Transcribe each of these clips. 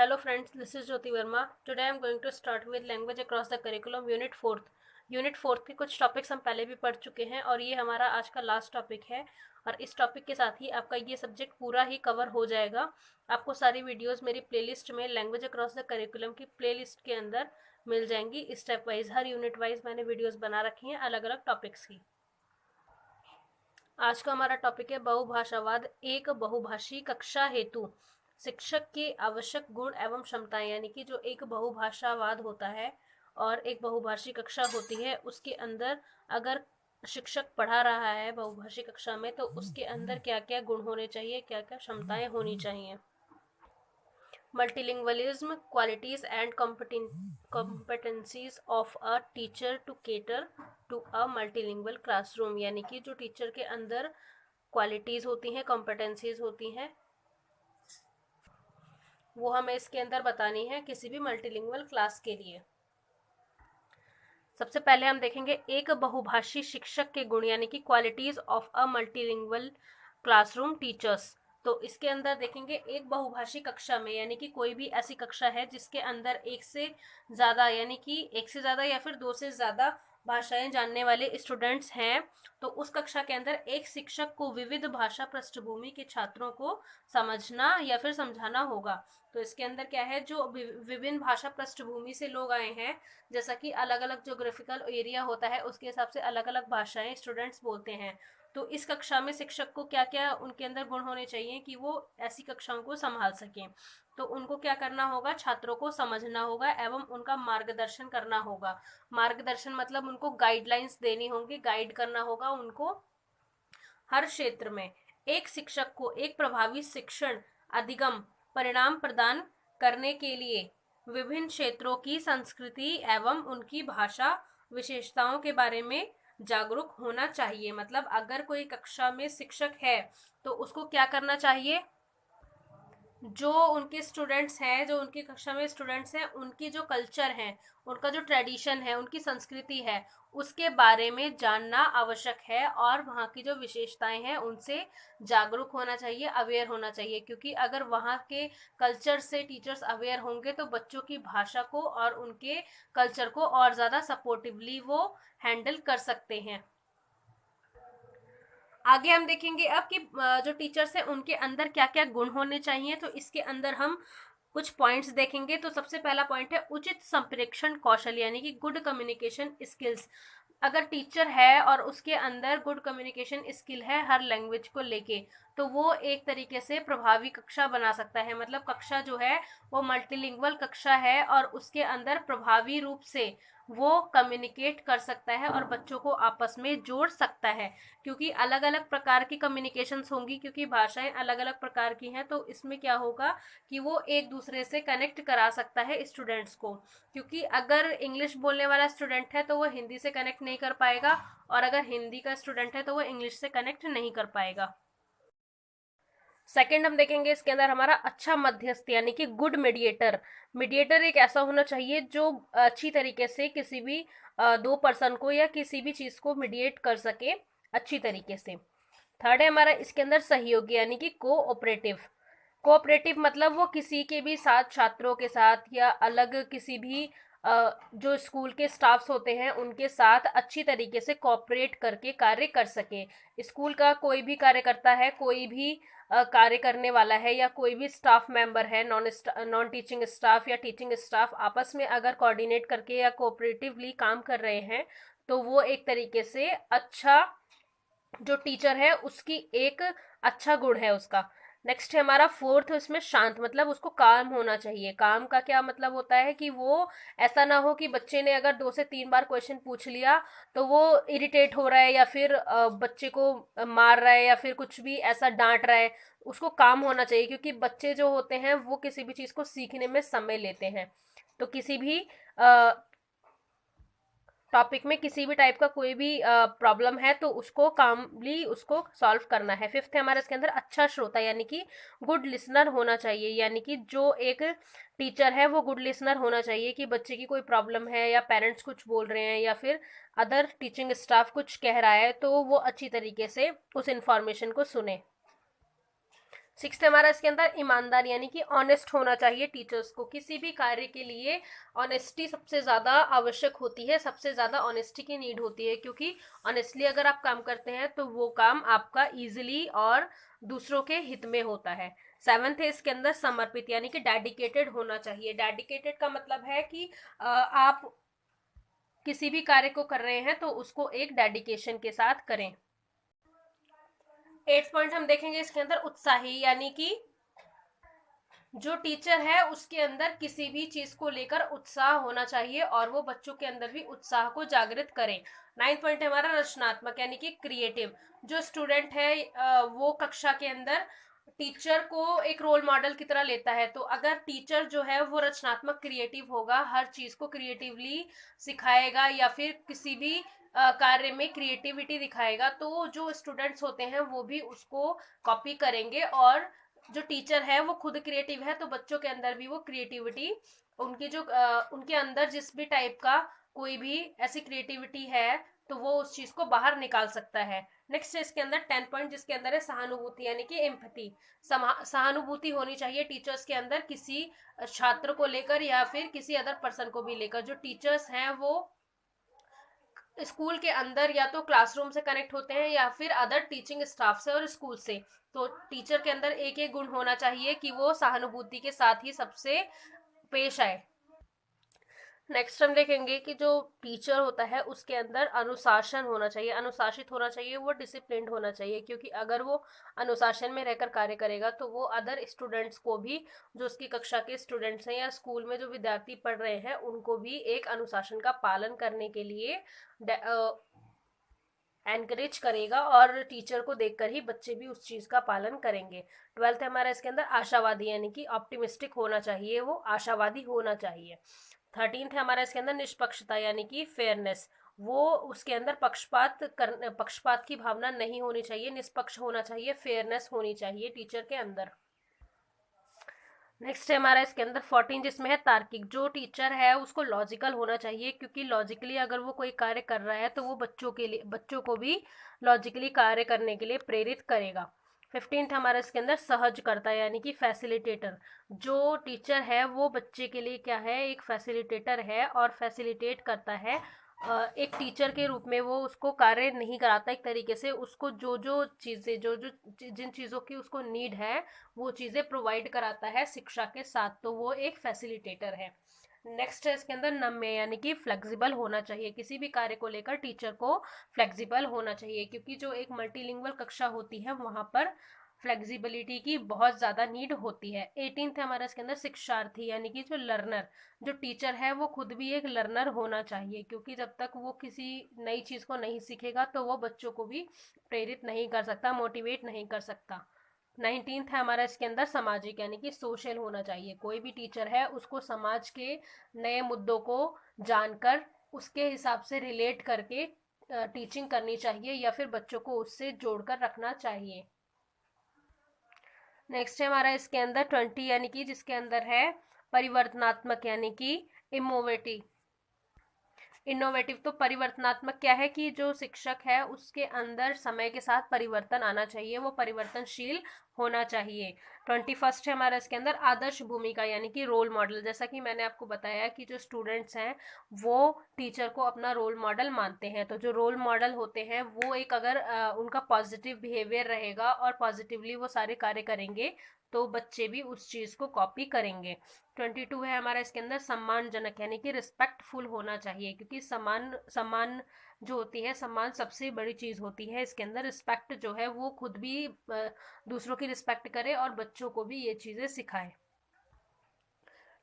Hello friends, this is Jyoti Verma. Today I am going to start with language across the curriculum unit 4th. Unit 4th के कुछ topics हम पहले भी पढ़ चुके हैं और ये हमारा आज का लास्ट टॉपिक है और इस टॉपिक के साथ ही आपका ये सब्जेक्ट पूरा ही कवर हो जाएगा। आपको सारी वीडियोस मेरी प्लेलिस्ट में लैंग्वेज अक्रॉस द करिकुलम की प्लेलिस्ट के अंदर मिल जाएंगी। स्टेप वाइज हर यूनिट वाइज मैंने वीडियोस बना रखी हैं अलग अलग टॉपिक्स की। आज का हमारा टॉपिक है बहुभाषावाद, एक बहुभाषी कक्षा हेतु शिक्षक के आवश्यक गुण एवं क्षमताएं। यानी कि जो एक बहुभाषावाद होता है और एक बहुभाषी कक्षा होती है उसके अंदर अगर शिक्षक पढ़ा रहा है बहुभाषी कक्षा में तो उसके अंदर क्या क्या गुण होने चाहिए, क्या क्या क्षमताएं होनी चाहिए। Multilingualism, qualities and competencies of a teacher to cater to a multilingual classroom। यानी कि जो टीचर के अंदर क्वालिटीज होती हैं, कॉम्पिटेंसीज होती हैं, वो हमें इसके अंदर बतानी है किसी भी मल्टीलिंगुअल क्लास के लिए। सबसे पहले हम देखेंगे एक बहुभाषी शिक्षक के गुण यानी कि qualities of a multilingual classroom teachers. तो इसके अंदर देखेंगे एक बहुभाषी कक्षा में यानी कि कोई भी ऐसी कक्षा है जिसके अंदर एक से ज़्यादा यानी कि एक से ज़्यादा या फिर दो से ज़्यादा भाषाएं जानने वाले स्टूडेंट्स हैं, तो उस कक्षा के अंदर एक शिक्षक को विविध भाषा पृष्ठभूमि के छात्रों को समझना या फिर समझाना होगा। तो इसके अंदर क्या है, जो विभिन्न भाषा पृष्ठभूमि से लोग आए हैं, जैसा कि अलग अलग ज्योग्राफिकल एरिया होता है उसके हिसाब से अलग अलग भाषाएं स्टूडेंट्स बोलते हैं। तो इस कक्षा में शिक्षक को क्या क्या उनके अंदर गुण होने चाहिए कि वो ऐसी कक्षाओं को संभाल सकें। तो उनको क्या करना होगा, छात्रों को समझना होगा एवं उनका मार्गदर्शन करना होगा। मार्गदर्शन मतलब उनको गाइडलाइंस देनी होंगी, गाइड करना होगा उनको हर क्षेत्र में। एक शिक्षक को एक प्रभावी शिक्षण अधिगम परिणाम प्रदान करने के लिए विभिन्न क्षेत्रों की संस्कृति एवं उनकी भाषा विशेषताओं के बारे में जागरूक होना चाहिए। मतलब अगर कोई कक्षा में शिक्षक है तो उसको क्या करना चाहिए, जो उनके स्टूडेंट्स हैं, जो उनकी कक्षा में स्टूडेंट्स हैं, उनकी जो कल्चर है, उनका जो ट्रेडिशन है, उनकी संस्कृति है, उसके बारे में जानना आवश्यक है और वहाँ की जो विशेषताएं हैं उनसे जागरूक होना चाहिए, अवेयर होना चाहिए। क्योंकि अगर वहाँ के कल्चर से टीचर्स अवेयर होंगे तो बच्चों की भाषा को और उनके कल्चर को और ज़्यादा सपोर्टिवली वो हैंडल कर सकते हैं। आगे हम देखेंगे अब कि जो टीचर्स हैं उनके अंदर क्या क्या गुण होने चाहिए। तो इसके अंदर हम कुछ पॉइंट्स देखेंगे। तो सबसे पहला पॉइंट है उचित संप्रेषण कौशल यानी कि गुड कम्युनिकेशन स्किल्स। अगर टीचर है और उसके अंदर गुड कम्युनिकेशन स्किल है हर लैंग्वेज को लेके, तो वो एक तरीके से प्रभावी कक्षा बना सकता है। मतलब कक्षा जो है वो मल्टीलिंगुअल कक्षा है और उसके अंदर प्रभावी रूप से वो कम्युनिकेट कर सकता है और बच्चों को आपस में जोड़ सकता है। क्योंकि अलग अलग प्रकार की कम्युनिकेशंस होंगी, क्योंकि भाषाएं अलग अलग प्रकार की हैं, तो इसमें क्या होगा कि वो एक दूसरे से कनेक्ट करा सकता है स्टूडेंट्स को। क्योंकि अगर इंग्लिश बोलने वाला स्टूडेंट है तो वो हिंदी से कनेक्ट नहीं कर पाएगा और अगर हिंदी का स्टूडेंट है तो वो इंग्लिश से कनेक्ट नहीं कर पाएगा। सेकंड हम देखेंगे इसके अंदर हमारा अच्छा मध्यस्थ यानी कि गुड मीडिएटर। मीडिएटर एक ऐसा होना चाहिए जो अच्छी तरीके से किसी भी दो पर्सन को या किसी भी चीज को मीडिएट कर सके अच्छी तरीके से। थर्ड है हमारा इसके अंदर सहयोगी यानी कि कोऑपरेटिव। कोऑपरेटिव मतलब वो किसी के भी साथ, छात्रों के साथ या अलग किसी भी जो स्कूल के स्टाफ्स होते हैं उनके साथ अच्छी तरीके से कोऑपरेट करके कार्य कर सके। स्कूल का कोई भी कार्य करता है, कोई भी कार्य करने वाला है या कोई भी स्टाफ मेंबर है, नॉन टीचिंग स्टाफ या टीचिंग स्टाफ आपस में अगर कोऑर्डिनेट करके या कोऑपरेटिवली काम कर रहे हैं तो वो एक तरीके से अच्छा जो टीचर है उसकी एक अच्छा गुण है उसका। नेक्स्ट है हमारा फोर्थ, इसमें शांत मतलब उसको काम होना चाहिए। काम का क्या मतलब होता है कि वो ऐसा ना हो कि बच्चे ने अगर 2 से 3 बार क्वेश्चन पूछ लिया तो वो इरिटेट हो रहा है या फिर बच्चे को मार रहा है या फिर कुछ भी ऐसा डांट रहा है। उसको काम होना चाहिए, क्योंकि बच्चे जो होते हैं वो किसी भी चीज को सीखने में समय लेते हैं। तो किसी भी टॉपिक में किसी भी टाइप का कोई भी प्रॉब्लम है तो उसको कामली उसको सॉल्व करना है। फिफ्थ है हमारे इसके अंदर अच्छा श्रोता यानी कि गुड लिसनर होना चाहिए। यानी कि जो एक टीचर है वो गुड लिसनर होना चाहिए कि बच्चे की कोई प्रॉब्लम है या पेरेंट्स कुछ बोल रहे हैं या फिर अदर टीचिंग स्टाफ कुछ कह रहा है तो वो अच्छी तरीके से उस इंफॉर्मेशन को सुने। सिक्स्थ हमारा इसके अंदर ईमानदार यानी कि ऑनेस्ट होना चाहिए टीचर्स को। किसी भी कार्य के लिए ऑनेस्टी सबसे ज़्यादा आवश्यक होती है, सबसे ज़्यादा ऑनेस्टी की नीड होती है, क्योंकि ऑनेस्टली अगर आप काम करते हैं तो वो काम आपका इजीली और दूसरों के हित में होता है। सेवंथ है इसके अंदर समर्पित यानी कि डेडिकेटेड होना चाहिए। डेडिकेटेड का मतलब है कि आप किसी भी कार्य को कर रहे हैं तो उसको एक डेडिकेशन के साथ करें। 8th पॉइंट हम देखेंगे इसके अंदर उत्साही यानी कि जो टीचर है उसके अंदर किसी भी चीज को लेकर उत्साह होना चाहिए और वो बच्चों के अंदर भी उत्साह को जागृत करें। 9th पॉइंट है हमारा रचनात्मक यानी कि क्रिएटिव। जो स्टूडेंट है वो कक्षा के अंदर टीचर को एक रोल मॉडल की तरह लेता है, तो अगर टीचर जो है वो रचनात्मक क्रिएटिव होगा, हर चीज को क्रिएटिवली सिखाएगा या फिर किसी भी कार्य में क्रिएटिविटी दिखाएगा, तो जो स्टूडेंट्स होते हैं वो भी उसको कॉपी करेंगे। और जो टीचर है वो खुद क्रिएटिव है तो बच्चों के अंदर भी वो क्रिएटिविटी, उनकी जो उनके अंदर जिस भी टाइप का कोई भी ऐसी क्रिएटिविटी है तो वो उस चीज को बाहर निकाल सकता है। नेक्स्ट है इसके अंदर 10 पॉइंट जिसके अंदर है सहानुभूति यानी कि एम्पैथी। सहानुभूति होनी चाहिए टीचर्स के अंदर किसी छात्र को लेकर या फिर किसी अदर पर्सन को भी लेकर। जो टीचर्स हैं वो स्कूल के अंदर या तो क्लासरूम से कनेक्ट होते हैं या फिर अदर टीचिंग स्टाफ से और स्कूल से, तो टीचर के अंदर एक एक गुण होना चाहिए कि वो सहानुभूति के साथ ही सबसे पेश आए। नेक्स्ट हम देखेंगे कि जो टीचर होता है उसके अंदर अनुशासन होना चाहिए, अनुशासित होना चाहिए, वो डिसिप्लिन्ड होना चाहिए, क्योंकि अगर वो अनुशासन में रहकर कार्य करेगा तो वो अदर स्टूडेंट्स को भी, जो उसकी कक्षा के स्टूडेंट्स हैं या स्कूल में जो विद्यार्थी पढ़ रहे हैं उनको भी एक अनुशासन का पालन करने के लिए एनकरेज करेगा और टीचर को देखकर ही बच्चे भी उस चीज का पालन करेंगे। 12th हमारा इसके अंदर आशावादी यानी कि ऑप्टिमिस्टिक होना चाहिए, वो आशावादी होना चाहिए। 13th है हमारा इसके अंदर निष्पक्षता यानी कि फेयरनेस, वो उसके अंदर पक्षपात की भावना नहीं होनी चाहिए, निष्पक्ष होना चाहिए, फेयरनेस होनी चाहिए टीचर के अंदर। नेक्स्ट है हमारा इसके अंदर 14 जिसमें है तार्किक। जो टीचर है उसको लॉजिकल होना चाहिए, क्योंकि लॉजिकली अगर वो कोई कार्य कर रहा है तो वो बच्चों को भी लॉजिकली कार्य करने के लिए प्रेरित करेगा। 15th हमारा इसके अंदर सहजकर्ता यानी कि फैसिलिटेटर। जो टीचर है वो बच्चे के लिए क्या है, एक फैसिलिटेटर है और फैसिलिटेट करता है। एक टीचर के रूप में वो उसको कार्य नहीं कराता, एक तरीके से उसको जो जो चीज़ें जिन चीज़ों की उसको नीड है वो चीज़ें प्रोवाइड कराता है शिक्षा के साथ, तो वो एक फैसिलिटेटर है। नेक्स्ट है इसके अंदर नम्य यानी कि फ्लेक्सिबल होना चाहिए। किसी भी कार्य को लेकर टीचर को फ्लेक्सिबल होना चाहिए, क्योंकि जो एक मल्टीलिंगुअल कक्षा होती है वहाँ पर फ्लेक्सिबिलिटी की बहुत ज़्यादा नीड होती है। 18th है हमारा इसके अंदर शिक्षार्थी यानी कि जो लर्नर। जो टीचर है वो खुद भी एक लर्नर होना चाहिए, क्योंकि जब तक वो किसी नई चीज़ को नहीं सीखेगा तो वो बच्चों को भी प्रेरित नहीं कर सकता, मोटिवेट नहीं कर सकता। 19th है हमारा इसके अंदर सामाजिक यानी कि सोशल होना चाहिए। कोई भी टीचर है उसको समाज के नए मुद्दों को जानकर उसके हिसाब से रिलेट करके टीचिंग करनी चाहिए या फिर बच्चों को उससे जोड़कर रखना चाहिए। नेक्स्ट है हमारा इसके अंदर 20 यानी कि जिसके अंदर है परिवर्तनात्मक यानी कि इनोवेटिव। इनोवेटिव तो परिवर्तनात्मक क्या है कि जो शिक्षक है उसके अंदर समय के साथ परिवर्तन आना चाहिए, वो परिवर्तनशील होना चाहिए। 21st है हमारा इसके अंदर आदर्श भूमिका यानी कि रोल मॉडल। जैसा कि मैंने आपको बताया कि जो स्टूडेंट्स हैं वो टीचर को अपना रोल मॉडल मानते हैं, तो जो रोल मॉडल होते हैं वो एक अगर उनका पॉजिटिव बिहेवियर रहेगा और पॉजिटिवली वो सारे कार्य करेंगे तो बच्चे भी उस चीज़ को कॉपी करेंगे। 22 है हमारा इसके अंदर सम्मानजनक यानी कि रिस्पेक्टफुल होना चाहिए, क्योंकि सम्मान जो होती है, सम्मान सबसे बड़ी चीज़ होती है। इसके अंदर रिस्पेक्ट जो है वो खुद भी दूसरों की रिस्पेक्ट करे और बच्चों को भी ये चीज़ें सिखाए।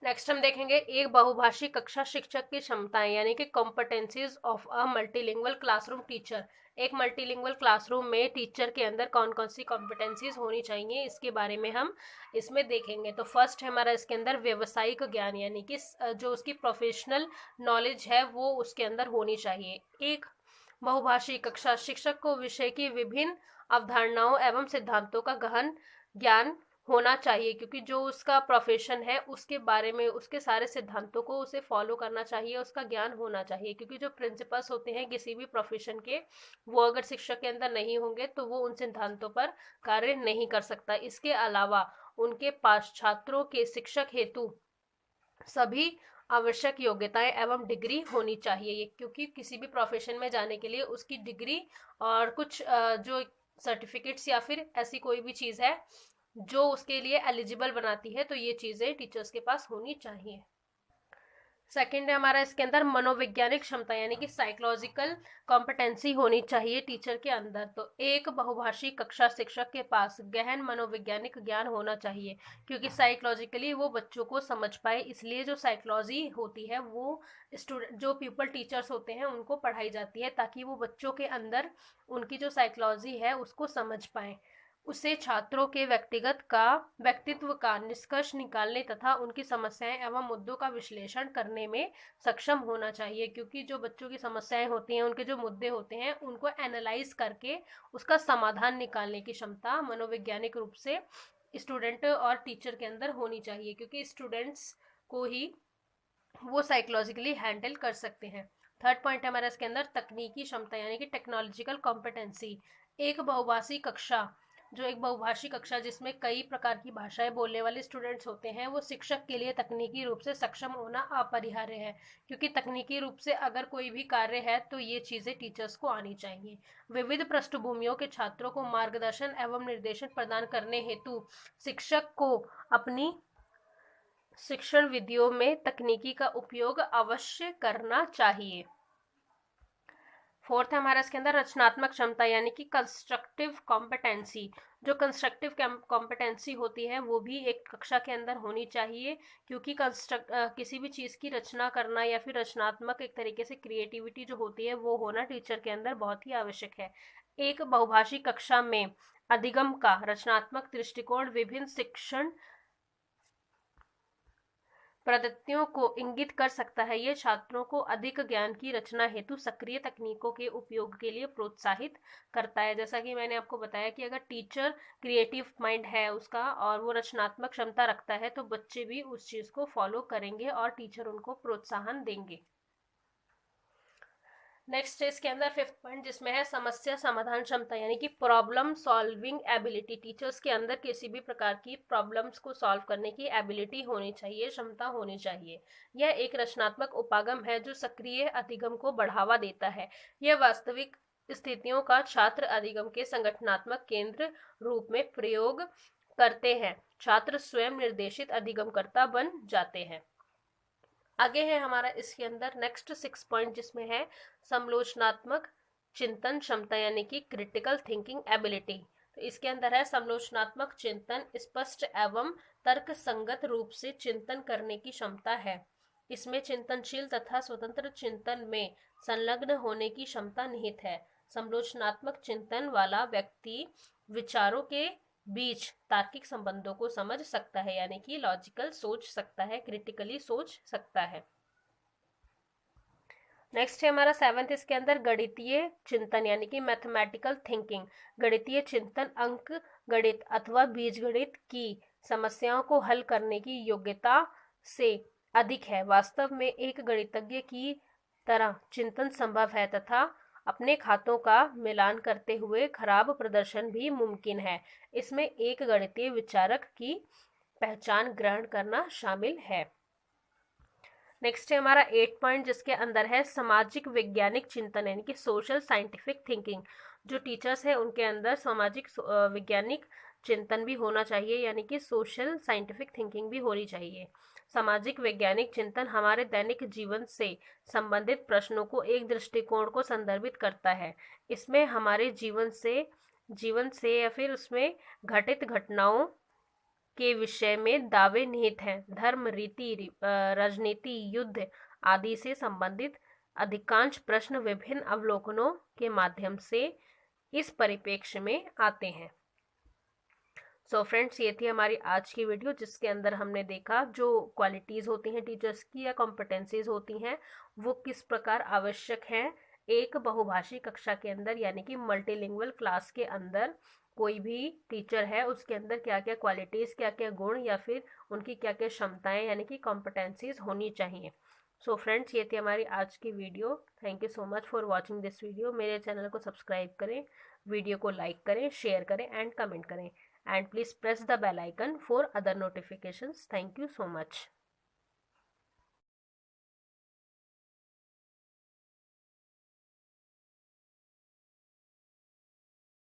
नेक्स्ट हम देखेंगे एक बहुभाषी कक्षा शिक्षक की क्षमताएं यानी कि competencies of a multilingual classroom teacher. एक मल्टीलिंगुअल क्लासरूम में टीचर के अंदर कौन कौन सी कॉम्पिटेंसीज होनी चाहिए इसके बारे में हम इसमें देखेंगे। तो फर्स्ट है हमारा इसके अंदर व्यवसायिक ज्ञान यानी कि जो उसकी प्रोफेशनल नॉलेज है वो उसके अंदर होनी चाहिए। एक बहुभाषी कक्षा शिक्षक को विषय की विभिन्न अवधारणाओं एवं सिद्धांतों का गहन ज्ञान होना चाहिए, क्योंकि जो उसका प्रोफेशन है उसके बारे में, उसके सारे सिद्धांतों को उसे फॉलो करना चाहिए, उसका ज्ञान होना चाहिए। क्योंकि जो प्रिंसिपल्स होते हैं किसी भी प्रोफेशन के, वो अगर शिक्षक के अंदर नहीं होंगे तो वो उन सिद्धांतों पर कार्य नहीं कर सकता। इसके अलावा उनके पास छात्रों के शिक्षक हेतु सभी आवश्यक योग्यताएं एवं डिग्री होनी चाहिए, क्योंकि किसी भी प्रोफेशन में जाने के लिए उसकी डिग्री और कुछ जो सर्टिफिकेट्स या फिर ऐसी कोई भी चीज है जो उसके लिए एलिजिबल बनाती है, तो ये चीजें टीचर्स के पास होनी चाहिए। सेकंड है हमारा इसके अंदर मनोवैज्ञानिक क्षमता, यानी कि साइकोलॉजिकल कॉम्पिटेंसी होनी चाहिए टीचर के अंदर। तो एक बहुभाषी कक्षा शिक्षक के पास गहन मनोवैज्ञानिक ज्ञान होना चाहिए, क्योंकि साइकोलॉजिकली वो बच्चों को समझ पाए। इसलिए जो साइकोलॉजी होती है वो स्टूडेंट, जो पीपल टीचर्स होते हैं उनको पढ़ाई जाती है, ताकि वो बच्चों के अंदर उनकी जो साइकोलॉजी है उसको समझ पाए। उसे छात्रों के व्यक्तित्व का निष्कर्ष निकालने तथा उनकी समस्याएं एवं मुद्दों का विश्लेषण करने में सक्षम होना चाहिए, क्योंकि जो बच्चों की समस्याएं होती हैं, उनके जो मुद्दे होते हैं, उनको एनालाइज करके उसका समाधान निकालने की क्षमता मनोवैज्ञानिक रूप से स्टूडेंट और टीचर के अंदर होनी चाहिए, क्योंकि स्टूडेंट्स को ही वो साइकोलॉजिकली हैंडल कर सकते हैं। थर्ड पॉइंट है हमारा इसके अंदर तकनीकी क्षमता, यानी कि टेक्नोलॉजिकल कॉम्पिटेंसी। एक बहुभाषी कक्षा, जो एक बहुभाषी कक्षा जिसमें कई प्रकार की भाषाएं बोलने वाले स्टूडेंट्स होते हैं, वो शिक्षक के लिए तकनीकी रूप से सक्षम होना अपरिहार्य है, क्योंकि तकनीकी रूप से अगर कोई भी कार्य है तो ये चीजें टीचर्स को आनी चाहिए। विविध पृष्ठभूमियों के छात्रों को मार्गदर्शन एवं निर्देशन प्रदान करने हेतु शिक्षक को अपनी शिक्षण विधियों में तकनीकी का उपयोग अवश्य करना चाहिए। फोर्थ है हमारा इसके अंदर रचनात्मक क्षमता, यानी कि कंस्ट्रक्टिव कॉम्पिटेंसी। जो कंस्ट्रक्टिव कॉम्पिटेंसी होती है वो भी एक कक्षा के अंदर होनी चाहिए, क्योंकि किसी भी चीज़ की रचना करना या फिर रचनात्मक एक तरीके से क्रिएटिविटी जो होती है वो होना टीचर के अंदर बहुत ही आवश्यक है। एक बहुभाषी कक्षा में अधिगम का रचनात्मक दृष्टिकोण विभिन्न शिक्षण प्रदत्तियों को इंगित कर सकता है। ये छात्रों को अधिक ज्ञान की रचना हेतु सक्रिय तकनीकों के उपयोग के लिए प्रोत्साहित करता है। जैसा कि मैंने आपको बताया कि अगर टीचर क्रिएटिव माइंड है उसका और वो रचनात्मक क्षमता रखता है, तो बच्चे भी उस चीज को फॉलो करेंगे और टीचर उनको प्रोत्साहन देंगे। नेक्स्ट है इसके अंदर फिफ्थ पॉइंट, जिसमें है समस्या समाधान क्षमता, यानी कि प्रॉब्लम सॉल्विंग एबिलिटी। टीचर्स के अंदर किसी भी प्रकार की प्रॉब्लम्स को सॉल्व करने की एबिलिटी होनी चाहिए, क्षमता होनी चाहिए। यह एक रचनात्मक उपागम है जो सक्रिय अधिगम को बढ़ावा देता है। यह वास्तविक स्थितियों का छात्र अधिगम के संगठनात्मक केंद्र रूप में प्रयोग करते हैं। छात्र स्वयं निर्देशित अधिगमकर्ता बन जाते हैं। आगे है हमारा इसके अंदर नेक्स्ट 6 पॉइंट, जिसमें है समालोचनात्मक चिंतन क्षमता, यानी कि क्रिटिकल थिंकिंग एबिलिटी। तो इसके अंदर है समालोचनात्मक चिंतन, स्पष्ट एवं तर्क संगत रूप से चिंतन करने की क्षमता है। इसमें चिंतनशील तथा स्वतंत्र चिंतन में संलग्न होने की क्षमता निहित है। समालोचनात्मक चिंतन वाला व्यक्ति विचारों के बीच तार्किक संबंधों को समझ सकता है, यानी कि लॉजिकल सोच सकता है, क्रिटिकली सोच सकता है। नेक्स्ट है हमारा 7th, इसके अंदर गणितीय चिंतन, यानी कि मैथमेटिकल थिंकिंग। गणितीय चिंतन अंक गणित अथवा बीजगणित की समस्याओं को हल करने की योग्यता से अधिक है। वास्तव में एक गणितज्ञ की तरह चिंतन संभव है तथा अपने खातों का मिलान करते हुए खराब प्रदर्शन भी मुमकिन है। इसमें एक गणितीय विचारक की पहचान ग्रहण करना शामिल है। नेक्स्ट है हमारा 8 पॉइंट, जिसके अंदर है सामाजिक वैज्ञानिक चिंतन, यानी कि सोशल साइंटिफिक थिंकिंग। जो टीचर्स है उनके अंदर सामाजिक वैज्ञानिक चिंतन भी होना चाहिए, यानी कि सोशल साइंटिफिक थिंकिंग भी होनी चाहिए। सामाजिक वैज्ञानिक चिंतन हमारे दैनिक जीवन से संबंधित प्रश्नों को एक दृष्टिकोण को संदर्भित करता है। इसमें हमारे जीवन से या फिर उसमें घटित घटनाओं के विषय में दावे निहित हैं। धर्म, रीति, राजनीति, युद्ध आदि से संबंधित अधिकांश प्रश्न विभिन्न अवलोकनों के माध्यम से इस परिप्रेक्ष्य में आते हैं। सो फ्रेंड्स, ये थी हमारी आज की वीडियो, जिसके अंदर हमने देखा जो क्वालिटीज होती हैं टीचर्स की या कॉम्पिटेंसीज होती हैं वो किस प्रकार आवश्यक हैं एक बहुभाषी कक्षा के अंदर, यानी कि मल्टीलिंगुअल क्लास के अंदर। कोई भी टीचर है उसके अंदर क्या क्या क्वालिटीज़, क्या क्या गुण या फिर उनकी क्या क्या क्षमताएं यानी कि कॉम्पिटेंसीज होनी चाहिए। सो फ्रेंड्स, ये थी हमारी आज की video. Thank you so much for watching this video. मेरे चैनल को सब्सक्राइब करें, वीडियो को लाइक करें, शेयर करें एंड कमेंट करें, and please press the bell icon for other notifications. Thank you so much.